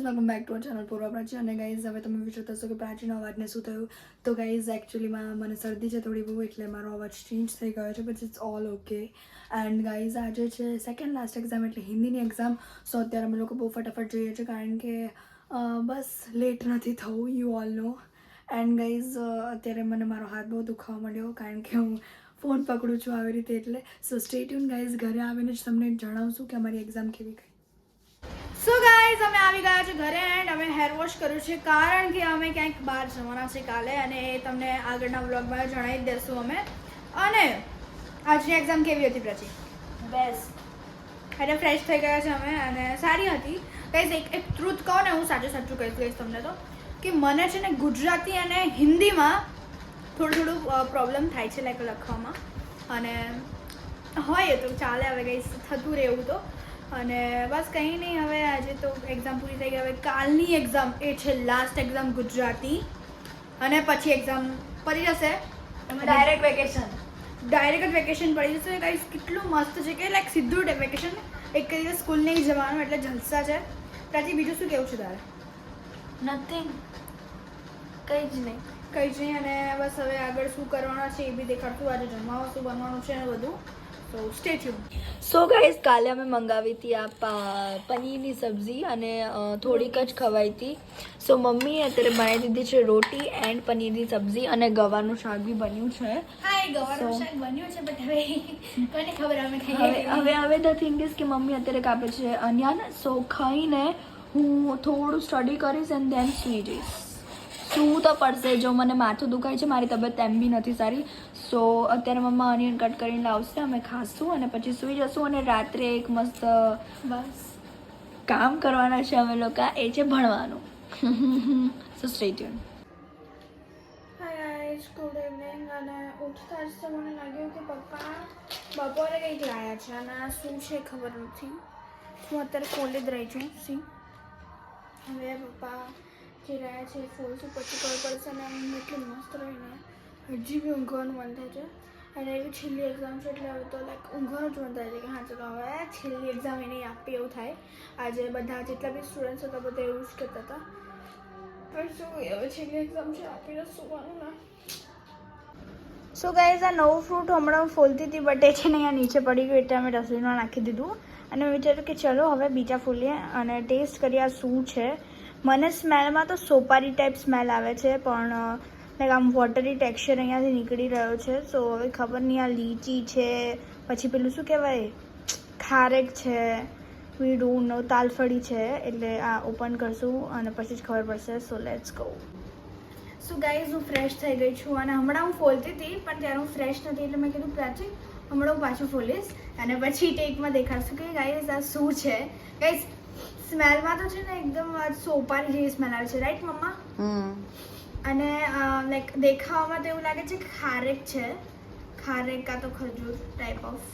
Welcome back to our channel પૂર્વ પ્રાચી. અને guys હવે તમે વિચારતા હશો કે પ્રાચીનો અવાજને શું થયું. તો ગાઈઝ એકચ્યુઅલીમાં મને શરદી છે થોડી બહુ, એટલે મારો અવાજ ચેન્જ થઈ ગયો છે, but it's all okay. And guys આજે છે સેકન્ડ લાસ્ટ એક્ઝામ, એટલે હિન્દીની એક્ઝામ. સો અત્યારે અમે લોકો બહુ ફટાફટ જઈએ છીએ, કારણ કે બસ લેટ નથી થવું, you all know. And guys અત્યારે મને મારો હાથ બહુ દુખાવા માંડ્યો, કારણ કે હું ફોન પકડું છું આવી રીતે. એટલે સો સ્ટે ટ્યુન ગાઈઝ. ઘરે આવીને જ તમને જણાવશું કે અમારી એક્ઝામ કેવી ગઈ. સો ગાઈઝ અમે આવી ગયા છે ઘરે, એન્ડ અમે હેર વોશ કર્યું છે, કારણ કે અમે ક્યાંક બહાર જવાના છે કાલે, અને એ તમને આગળના વ્લોગમાં જણાવી જ દેશું અમે. અને આજની એક્ઝામ કેવી હતી પ્રાચી? બેસ્ટ. એટલે ફ્રેશ થઈ ગયા છે અમે, અને સારી હતી. ગાઈઝ એક ટ્રુથ કહો ને, હું સાચું કહીશ ગાઈઝ તમને તો, કે મને છે ને ગુજરાતી અને હિન્દીમાં થોડું પ્રોબ્લેમ થાય છે લાઈક લખવામાં, અને હોય તો ચાલે, હવે ગાઈઝ થતું રહે એવું તો. અને બસ કંઈ નહીં, હવે આજે તો એક્ઝામ પૂરી થઈ ગઈ. હવે કાલની એક્ઝામ એ છે લાસ્ટ એક્ઝામ ગુજરાતી, અને પછી એક્ઝામ પડી જશે, ડાયરેક્ટ વેકેશન પડી જશે. ગાઈસ કેટલું મસ્ત છે કે લાઈક સીધું વેકેશન, એક દિવસ સ્કૂલ નહીં જવાનું, એટલે જલસા છે. ત્યાંથી બીજું શું કેવું છે તારે? નથિંગ, કંઈ જ નહીં. અને બસ હવે આગળ શું કરવાના છે એ બી દેખાડતું, આજે જમવામાં શું બનવાનું છે ને બધું. સો સ્ટે ટ્યુન. સો ગાઈઝ કાલે અમે મંગાવી હતી આ પનીરની સબ્જી, અને થોડીક જ ખવાઈ હતી. સો મમ્મીએ અત્યારે બનાવી દીધી છે રોટી એન્ડ પનીરની સબ્જી, અને ગવાનું શાક બી બન્યું છે. હા, એ ગવાનું શાક બન્યું છે, બટ હવે કોને ખબર અમે ખાઈએ. હવે ધ થિંગ ઇઝ કે મમ્મી અત્યારે કાપે છે અન્યાન. સો ખાઈને હું થોડું સ્ટડી કરીશ એન્ડ દેન સુઈ જઈશ. સૂવું તો પડશે, જો મને માથું દુખાય છે, મારી તબિયત એમ બી નથી સારી. સો અત્યારે મમ્મા અનિયન કટ કરીને લાવશે, અમે ખાશું અને પછી સૂઈ જશું. અને રાત્રે એક મસ્ત બસ કામ કરવાના છે અમે લોકો, એ છે ભણવાનું. So stay tune. Hi guys, good evening. અને ઉઠતા જ તો મને લાગ્યું કે પપ્પા બપોરે કંઈક લાયા છે, અને આ શું છે ખબર નથી. હું અત્યારે ખોલી જ રહી છું. સી હવે પપ્પા જે રહ્યા છે એ ફોલશું, પછી ખબર પડશે. ને એમ એટલી મસ્ત રહીને હજી બી ઊંઘવાનું મન થાય છે. અને એવી છેલ્લી એક્ઝામ છે, એટલે હવે તો લાઈક ઊંઘવાનું જ મન થાય છે કે હા ચલો હવે છેલ્લી એક્ઝામ એને આપી, એવું થાય. આજે બધા જેટલા બી સ્ટુડન્ટ્સ હતા બધા એવું જ કહેતા હતા, પણ શું હવે છેલ્લી એક્ઝામ છે, આપીને સુવાનું ના. સો ગાઈઝ આ નવું ફ્રૂટ હમણાં ફોલતી હતી, બટ એ છે ને અહીંયા નીચે પડી ગયું, એટલે અમે ડસ્ટબિનમાં નાખી દીધું. અને મેં વિચાર્યું કે ચલો હવે બીજા ફોલીએ અને ટેસ્ટ કરીએ આ શું છે. મને સ્મેલમાં તો સોપારી ટાઈપ સ્મેલ આવે છે, પણ લાઈક આમ વોટરી ટેક્સચર અહીંયાથી નીકળી રહ્યો છે. સો હવે ખબર નહીં આ લીચી છે, પછી પેલું શું કહેવાય ખારેક છે, વી ડોન્ટ નો, તાલફળી છે. એટલે આ ઓપન કરશું અને પછી જ ખબર પડશે. So let's go. So guys હું ફ્રેશ થઈ ગઈ છું, અને હમણાં હું ફોલતી હતી પણ ત્યારે હું ફ્રેશ નથી, એટલે મેં કીધું પ્રાચી હમણાં હું પાછું ફોલીશ, અને પછી ટેકમાં દેખાડશું કે ગાઈઝ આ શું છે. ગાઈઝ સ્મેલમાં તો છે ને એકદમ સોપારી જેવી સ્મેલ આવે છે, રાઈટ મમ્મા? અને લાઈક દેખાવામાં તો એવું લાગે છે કે ખારેક છે, ખારેક કાં તો ખજૂર ટાઈપ ઓફ.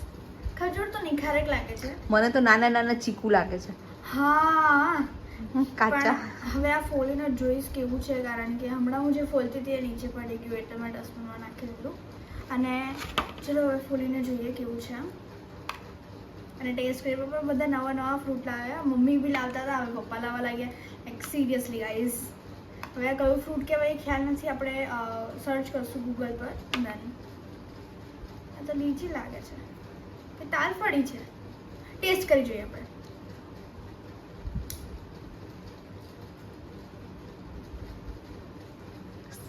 ખજૂર તો નહીં, ખારેક લાગે છે મને તો નાના નાના ચીકુ લાગે છે. હા, કાચા. પણ હવે આ ફોલીને જોઈશ કેવું છે, કારણ કે હમણાં હું જે ફોલતી હતી એ નીચે પડી ગયું, એટલે મેં ડસ્ટબિનમાં નાખી દીધું. અને ચલો હવે ફોલીને જોઈએ કેવું છે. અને ટેસ્ટ કર્યો, પણ બધા નવા ફ્રૂટ લાવ્યા. મમ્મી બી લાવતા હતા, હવે પપ્પા લાવવા લાગ્યા. લાઈક સિરિયસલી ગાઈઝ, હવે આ કયું ફ્રૂટ કહેવાય ખ્યાલ નથી, આપણે સર્ચ કરશું ગૂગલ પર. દેન આ તો લીચી લાગે છે કે તાલફળી છે, ટેસ્ટ કરી જોઈએ આપણે.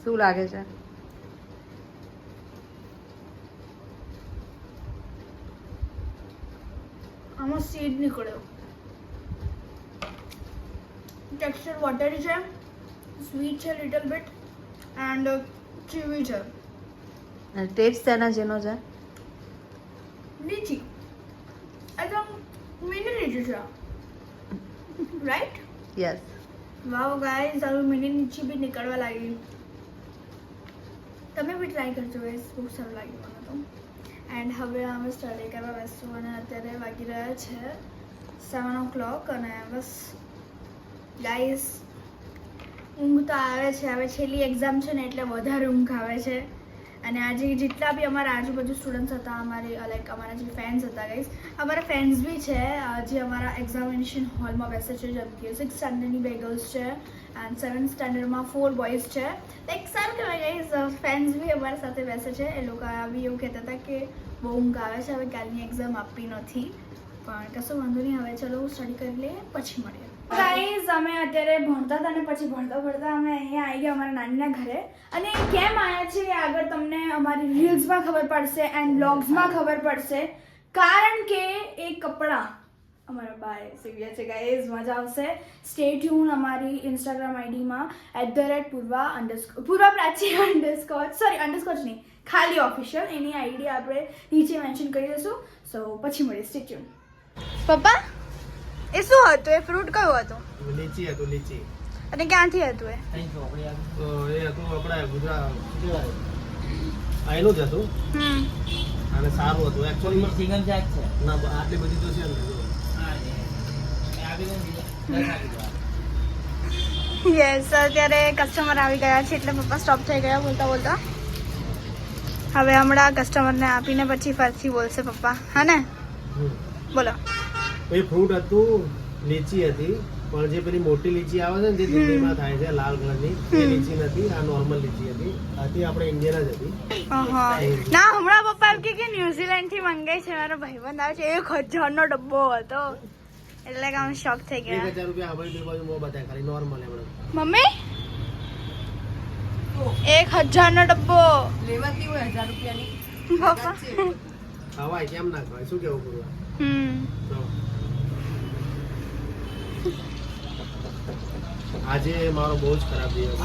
શું લાગે છે? આમાં સીડ નીકળ્યો. ટેક્સચર વોટરી છે, સ્વીટ છે લિટલ બીટ, એન્ડ ચીવી છે. ટેસ્ટ તેના જેનો છે. લીચી એકદમ મિની લીચી છે, રાઈટ? યસ. વાવ ગાઈઝ, હવે મિની લીચી બી નીકળવા લાગી. તમે બી ટ્રાય કરજો ગાઈઝ, બહુ સારું લાગ્યું મને તો. એન્ડ હવે અમે સ્ટડી કરવા બેસશું, અને અત્યારે વાગી રહ્યા છે 7 o'clock. અને બસ ગાઈઝ ઊંઘ તો આવે છે, હવે છેલ્લી એક્ઝામ છે ને એટલે વધારે ઊંઘ આવે છે. અને આજે જેટલા બી અમારા આજુબાજુ સ્ટુડન્ટ્સ હતા, અમારે લાઈક અમારા જે ફ્રેન્ડ્સ હતા ગાઈઝ, અમારા ફ્રેન્ડ્સ બી છે જે અમારા એક્ઝામિનેશન હોલમાં બેસે છે. જેમ કે 6th સ્ટાન્ડર્ડની 2 ગર્લ્સ છે એન્ડ 7th સ્ટાન્ડર્ડમાં 4 બોયઝ છે. લાઈક સારું કહેવાય ગાઈઝ, ફ્રેન્ડ્સ બી અમારા સાથે બેસે છે. એ લોકો બી એવું કહેતા હતા કે બહુ ઊંઘ આવે છે, હવે કાલની એક્ઝામ આપી નથી, પણ કશું વાંધો નહીં, હવે ચલો સ્ટડી કરી લઈએ, પછી મળીએ. ગાઈઝ અમે અત્યારે ભણતા હતા અને પછી ભણતા અમે અહીંયા આવી ગયા અમારા નાનીના ઘરે. અને કેમ આવ્યા છે એ આગળ તમને અમારી રીલ્સમાં ખબર પડશે એન્ડ બ્લોગ્સમાં ખબર પડશે, કારણ કે એ કપડાં અમારા બાએ સીવ્યા છે ગાઈઝ. મજા આવશે. સ્ટે ટ્યુન અમારી ઇન્સ્ટાગ્રામ આઈડીમાં @પૂર્વા પ્રાચી અંડરસ્કોચ નહીં, ખાલી ઓફિશિયલ, એની આઈડી આપણે નીચે મેન્શન કરી દઈશું. સો પછી મળીએ. Stay tune. પપ્પા એ શું હતું? એ ફ્રૂટ કયું હતું? લીચી હતું. લીચી. અને ક્યાંથી હતું એ? એ હતું આપણે ગુજરાત આયનું જ હતું અને સારું હતું એકચ્યુઅલી. સિંગલ જાત છે ના, આટલી બધી તો છે ને. યસ, અત્યારે કસ્ટમર આવી ગયા છે એટલે પપ્પા સ્ટોપ થઈ ગયા બોલતા બોલતા. હવે હમણાં કસ્ટમરને આપીને પછી ફરીથી બોલશે પપ્પા, હા ને? બોલો. એ ફ્રૂટ હતું, લીચી હતી, પણ જે પેલી મોટી લીચી આવે છે ને જે દિલ્હીમાં થાય છે લાલ કલરની, એ લીચી નથી, આ નોર્મલ લીચી હતી. આપણે ઇન્ડિયન જ હતી. ના, હમણાં પપ્પા એમ કે ન્યુઝીલેન્ડ થી મંગાઈ છે, મારો ભાઈબંધ આવે છે. 1000 નો ડબ્બો હતો એટલે કે આમ શોક થઈ ગયા. 1000 રૂપિયા આપણી બે બાજુ બતાય, ખાલી નોર્મલ એમણે. મમ્મી 1000 નો ડબ્બો લેવાતી હોય 1000 રૂપિયાની. પપ્પા ખવાય કેમ ના ખવાય? શું કેવું પૂરું? આજે મારો બહુ જ ખરાબ દિવસ.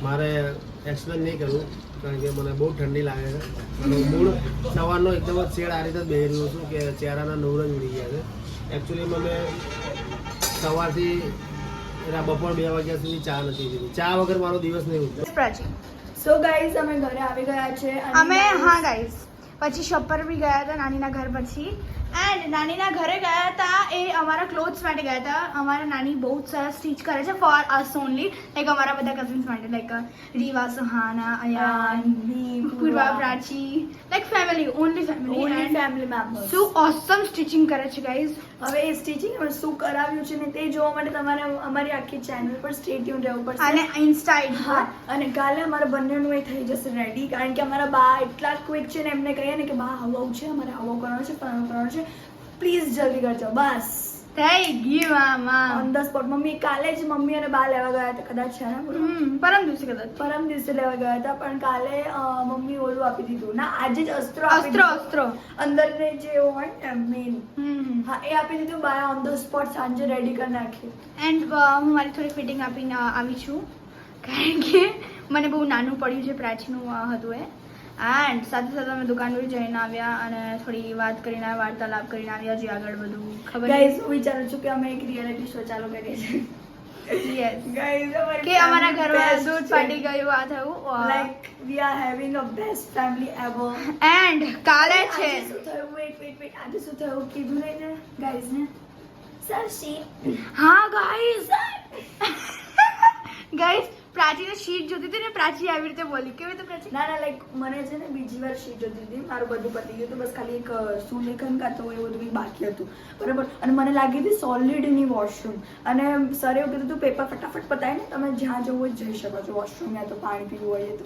મારે એક્સપ્લેન નહીં કરવું કારણ કે મને બહુ ઠંડી લાગે છે. મૂળ સવારનો એકદમ જ શેડ આ રીતે જ બેહી રહ્યો છું કે ચહેરાના નૂર જ ઉડી ગયા છે. એકચ્યુઅલીમાં મેં સવારથી બપોર 2 વાગ્યા સુધી ચા નથી પીધી. ચા વગર મારો દિવસ નહીં ઉઠતો. પ્રાચી. સો ગાઈઝ અમે ઘરે આવી ગયા છે. અમે હા ગાઈઝ પછી શોપ પર બી ગયા હતા નાનીના ઘર પછી. એન્ડ નાનીના ઘરે ગયા હતા એ અમારા ક્લોથ્સ માટે ગયા હતા. અમારા નાની બહુ જ સરસ સ્ટીચ કરે છે ફોર અસ ઓનલી, લાઈક અમારા બધા કઝિન્સ માટે, like Riva, Sahana, Ayan, Purva, Prachi, like family, only family members. શું ઓસમ સ્ટિચિંગ કરે છે ગાઈઝ. હવે એ સ્ટિચિંગ શું કરાવ્યું છે ને તે જોવા માટે તમારે અમારી આખી ચેનલ પર સ્ટે ટ્યુન રહેવું પડશે અને ઇન્સ્ટા આઈડી પર. અને કાલે અમારા બંનેનું એ થઈ જશે રેડી, કારણ કે અમારા બા એટલા ક્વિક છે ને, એમને કહીએ ને કે બા હવાઉ છે, અમારે હવાઉ કરવાનો છે, ફરવાનું કરવાનું છે, પ્લીઝ જલ્દી કરજો. બસ થઈ ગયું મામા ઓન ધ સ્પોટ. મમ્મી કાલે જ મમ્મી અને બા લેવા ગયા હતા કદાચ, છે ને પરમ દિવસે લેવા ગયા હતા, પણ કાલે મમ્મી ઓલું આપી દીધું ના, આજે જ અસ્ત્રો અંદર જે હોય ને મેન, હા એ આપી દીધું. બા ઓન ધ સ્પોટ સાંજે રેડી કરી નાખ્યું. એન્ડ હું મારી થોડી ફિટિંગ આપીને આવી છું કારણ કે મને બહુ નાનું પડ્યું છે, પ્રાચીનું હતું એ. એન્ડ સાથે સાથે અમે દુકાન પર જઈને આવ્યા અને થોડી વાત કરીને વાર્તાલાપ કરીને આવ્યા. જે આગળ બધું ખબર ગાઈઝ હું વિચારું છું કે અમે એક રિયાલિટી શો ચાલુ કરીએ છીએ. યસ ગાઈઝ, કે અમારા ઘરમાં દૂધ ફાટી ગયું, આ થયું, like we are having a best family ever. And કાલે છે શું થયું? વેટ આજે શું થયું કીધું નહીં ને ગાઈઝ ને? સર શી હા ગાઈઝ પ્રાચીને શીટ જોતી હતી ને, પ્રાચી આવી રીતે બોલી. કેવી રીતે પ્રાચી? ના લાઈક મને છે ને બીજી વાર શીટ જોતી હતી. મારું બધું પતી ગયું હતું, બસ ખાલી એક સુલેખન કાતો એવું બધું કંઈક બાકી હતું, બરાબર. અને મને લાગી હતી સોલિડ ની વોશરૂમ, અને સર એવું કીધું હતું પેપર ફટાફટ પતાય ને તમે જ્યાં જવું હોય જઈ શકો છો, વોશરૂમ યા તો પાણી પીવું હોય તો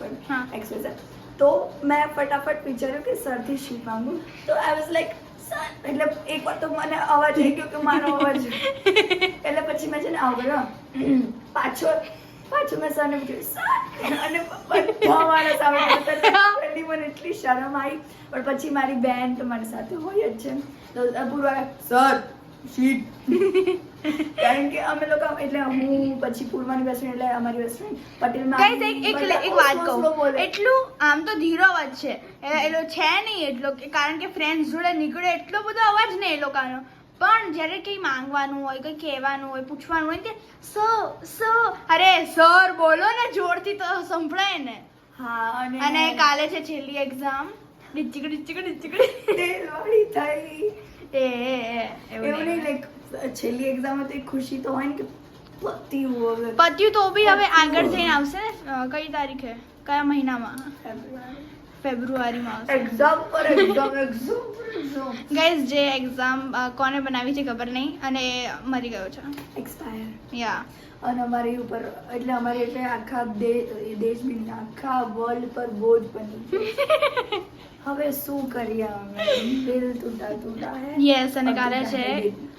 એક્સરસાઇઝ. તો મેં ફટાફટ વિચાર્યું કે સરથી શીટ માંગું. તો આઈ વોઝ લાઈક એટલે એક વાર તો મને અવાજ આવી ગયો કે મારો અવાજ એટલે પછી મેં છે ને આવું પાછું મેં સરને પૂછ્યું અને બધા મારા સામે પહેલી મને એટલી શરમ આવી. પણ પછી મારી બેન તો મારી સાથે હોય જ છે તો પૂર્વા સર શીટ કારણ કે અમે લોકો એટલે હું પછી પૂર્વાની બેસ્ટ ફ્રેન્ડ એટલે અમારી બેસ્ટ ફ્રેન્ડ પટેલમાં એક વાત કહું, એટલું આમ તો ધીરો અવાજ છે એલો છે નહીં એટલો, કારણ કે ફ્રેન્ડ્સ જોડે નીકળે એટલો બધો અવાજ નહીં એ લોકોનો. પણ જ્યારે કંઈ માંગવાનું હોય, કંઈ કહેવાનું હોય, પૂછવાનું હોય કે અરે સર બોલો ને જોરથી તો સંભળાય ને. હા અને કાલે છે છેલ્લી એક્ઝામ, ડિચિકડી તેલવાળી થઈ એવું નહીં, લાઈક છેલ્લી એક્ઝામ હતી, ખુશી તો હોય ને કે પત્યું તો બી હવે આગળ જઈને આવશે ને. કઈ તારીખે? કયા મહિનામાં? ફેબ્રુઆરીમાં આવશે. એક્ઝામ પર એક્ઝામ ગાઈઝ જે એક્ઝામ કોને બનાવી છે ખબર નહીં અને મરી ગયો છે. એક્સપાયર. યા અને અમારી ઉપર એટલે અમારી એટલે આખા દેશ બી આખા વર્લ્ડ પર બોજ બની ગયું. હવે શું કરીએ અમે? દિલ તૂટા હે. યસ અને કાલે છે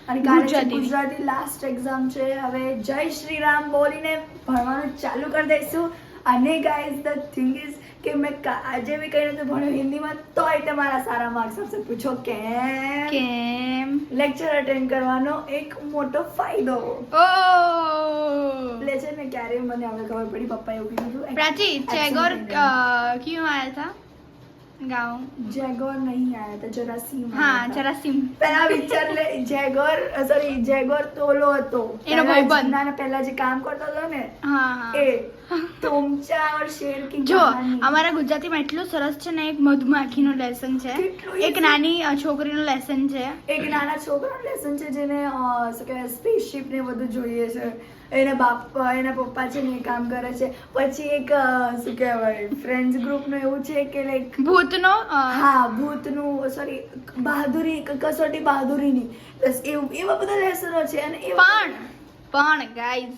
અને કાલે છે ગુજરાતી. ગુજરાતી લાસ્ટ એક્ઝામ છે. હવે જય શ્રી રામ બોલીને ભણવાનું ચાલુ કરી દઈશું. અને ગાઈઝ ધ થિંગ ઇઝ કે મેં આજે બી કઈ નથી ભણ્યું હિન્દીમાં તોય તમારા સારા માર્ક્સ આવશે. પૂછો કેમ? કેમ? લેક્ચર અટેન્ડ કરવાનો એક મોટો ફાયદો. ઓ એટલે છે ને ક્યારે મને હવે ખબર પડી પપ્પાએ એવું કીધું प्राची चेगोर क्यों आया था गाँव? જેગોર નહીં આયા હતા જરાસીમ हाँ चरासिम. પેલા વિચાર લે જેગોર તોલો હતો એનો ભાઈબંધ. ના પહેલા જે કામ કરતો હતો ને हाँ हाँ એ તોમચા ઓર શેર કી જો કહાની. અમારા ગુજરાતીમાં એટલું સરસ છે ને એક મધમાખીનો લેસન છે, કેટલું એક નાની છોકરીનો લેસન છે. એક નાના છોકરાનો લેસન છે જેને શું કહેવાય સ્પેસશિપ ને બધું જોઈએ છે. એના પપ્પા છે ને એ કામ કરે છે. પછી એક શું કહેવાય ફ્રેન્ડ્સ ગ્રુપનું એવું છે કે લાઈક ભૂતનો હા ભૂતનું સોરી બહાદુરી કસોટી બહાદુરીની બસ એવું એવા બધા લેસનો છે. અને પણ ગાઈઝ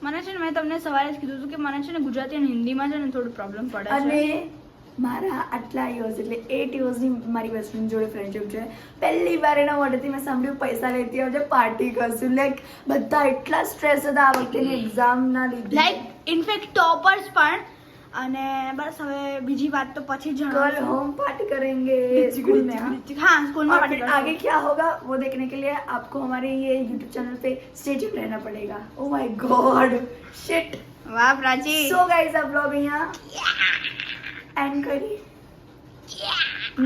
મને છે ને મેં તમને સવારે જ કીધું હતું કે મને છે ને ગુજરાતી અને હિન્દીમાં છે ને થોડું પ્રોબ્લેમ પડે છે. અને મારા આટલા યર્સ એટલે 8 યર્સની મારી બેસ્ટ ફ્રેન્ડ જોડે ફ્રેન્ડશિપ છે. પહેલી વાર એના મોઢેથી મેં સાંભળ્યું પૈસા લેતી આવજે પાર્ટી કરશું. લાઈક બધા એટલા સ્ટ્રેસ હતા આ વખતેની એક્ઝામના લીધે. લાઈક ઇનફેક્ટ ટોપર્સ પણ. અને બસ હવે બીજી વાત તો પછી कल જણાવું. हम पार्टी करेंगे स्कूल में. हाँ? हाँ स्कूल में और पार्टी फिर आगे क्या होगा वो देखने के लिए आपको हमारे ये YouTube चैनल पे स्टे ट्यून रहना पड़ेगा. Oh my God, shit. વાહ પ્રાચી. So guys આ vlog અહીંયા એન્ડ કરીએ.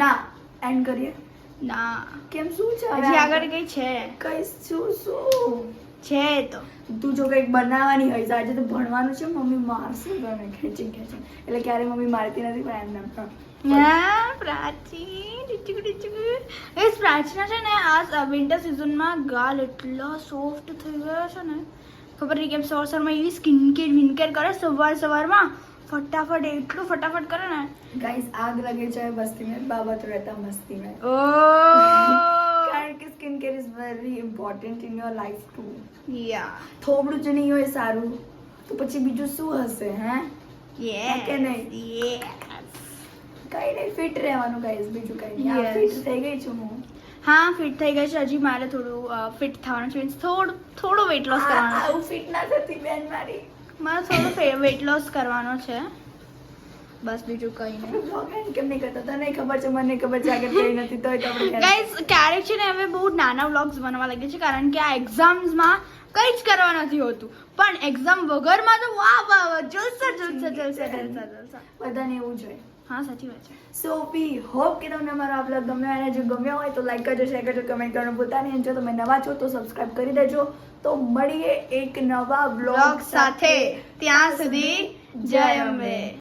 ના એન્ડ કરીએ ના કેમ શું છે હવે હજી આગળ કઈ છે કઈ શું છે તો તું જો કંઈક બનાવવાની હોય તો આજે તો ભણવાનું છે. મમ્મી મારશે તને ખેંચી એટલે ક્યારે મમ્મી મારતી નથી પણ એમ નામ હા પ્રાચી ટીચુક ટીચુક. એ પ્રાચીના છે ને આ વિન્ટર સિઝનમાં ગાલ એટલા સોફ્ટ થઈ ગયા છે ને ખબર નહીં કેમ. સવારમાં એવી સ્કિન કેર વિનકેર કરે સવારમાં ફટાફટ એટલું ફટાફટ કરે ને. गाइस आग लगे चाहे बस्ती में बाबा तो रहता मस्ती में. ઓ કારણ કે skin care is very important in your life too. યા થોબડું જ નહીં હોય સારું તો પછી બીજું શું હશે? હે યસ કે નહીં? યસ. કઈ નહીં ફિટ રહેવાનું ગાઈસ બીજું કઈ નહીં. આ Yes. ફિટ થઈ ગઈ છું હું. હા ફિટ થઈ ગઈ છે. હજી મારે થોડું ફિટ થવાનું છે. મીન્સ થોડું વેઇટ લોસ કરવાનું છે. આવું ફિટ ના થતી બેન મારી. મારે થોડું વેઇટ લોસ કરવાનો છે બસ બીજું કંઈ નહીં. vlog end કેમ નહીં કરતા? તને ખબર છે મને ખબર છે આગળ કઈ નથી તોય તો આપણે ગાઈઝ ક્યારેક છે ને હવે બહુ નાના વ્લોગ્સ બનવા લાગે છે કારણ કે આ એક્ઝામ્સમાં કંઈ જ કરવા નથી હોતું. પણ એક્ઝામ વગરમાં તો વાહ વાહ વાહ જલસા જલસા જલસા જલસા જલસા. બધાને એવું જોઈએ. હા સાચી વાત છે. સો વી હોપ કે તમને અમારો આ vlog ગમ્યો અને જો ગમ્યો હોય તો લાઈક કરજો શેર કરજો કમેન્ટ કરવાનું ભૂલતા નહીં. અને જો તમે નવા છો તો સબસ્ક્રાઇબ કરી દેજો. તો મળીએ એક નવા વ્લોગ vlog સાથે ત્યાં સુધી જય અંબે.